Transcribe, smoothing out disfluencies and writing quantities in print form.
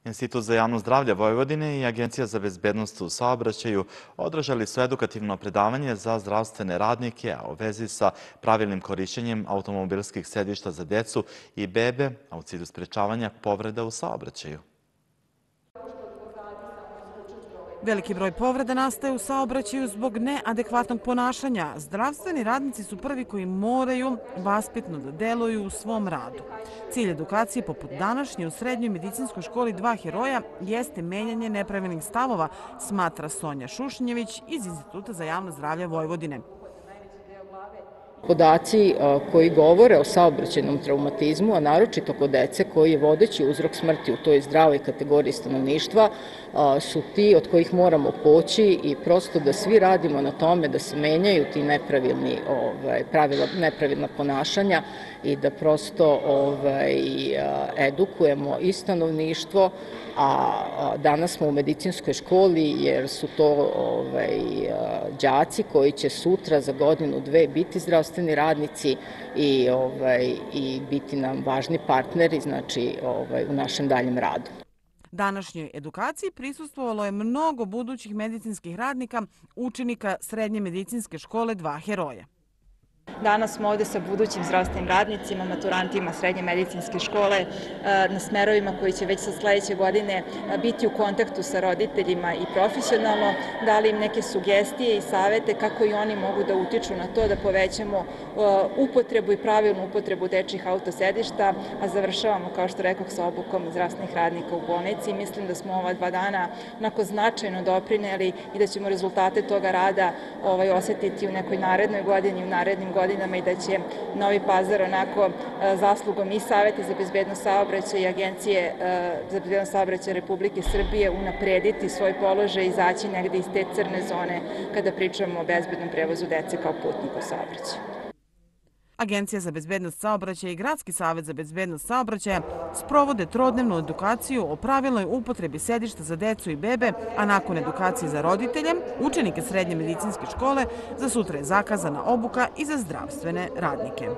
Institut za javno zdravlje Vojvodine i Agencija za bezbednost u saobraćaju održali su edukativno predavanje za zdravstvene radnike, a u vezi sa pravilnim korišćenjem automobilskih sedišta za decu i bebe, a u cilju sprečavanja povreda u saobraćaju. Veliki broj povreda nastaje u saobraćaju zbog neadekvatnog ponašanja. Zdravstveni radnici su prvi koji moraju vaspitno da deluju u svom radu. Cilj edukacije poput današnje u Srednjoj medicinskoj školi Dva heroja jeste menjanje nepravilnih stavova, smatra Sonja Šušnjević iz Instituta za javno zdravlje Vojvodine. Podaci koji govore o saobraćajnom traumatizmu, a naročito kod dece koji je vodeći uzrok smrti u toj zdravoj kategoriji stanovništva, su ti od kojih moramo poći i prosto da svi radimo na tome da se menjaju ti nepravilna ponašanja i da prosto edukujemo i stanovništvo, a danas smo u medicinskoj školi jer su to đaci koji će sutra za godinu, dve biti zdravstveni radnici i biti nam važni partneri u našem daljem radu. Današnjoj edukaciji prisustvovalo je mnogo budućih medicinskih radnika, učenika Srednje medicinske škole Dva heroja. Danas smo ovde sa budućim zdravstvenim radnicima, maturantima Srednje medicinske škole na smerovima koji će već sa sledeće godine biti u kontaktu sa roditeljima i profesionalno, dali im neke sugestije i savete kako i oni mogu da utiču na to da povećamo upotrebu i pravilnu upotrebu dečjih autosedišta, a završavamo, kao što rekoh, sa obukom zdravstvenih radnika u bolnici. Mislim da smo ova 2 dana onako značajno doprineli i da ćemo rezultate toga rada osetiti u nekoj narednoj godini, u narednim godinama i da će Novi Pazar onako zaslugom i Saveta za bezbednost saobraćaja i Agencije za bezbednost saobraćaja Republike Srbije unaprediti svoj položaj i izaći negde iz te crne zone kada pričamo o bezbednom prevozu dece kao putnika u saobraćaju. Agencija za bezbednost saobraćaja i Gradski savet za bezbednost saobraćaja sprovode trodnevnu edukaciju o pravilnoj upotrebi sedišta za decu i bebe, a nakon edukacije za roditelje, učenike Srednje medicinske škole, za sutra je zakazana obuka i za zdravstvene radnike.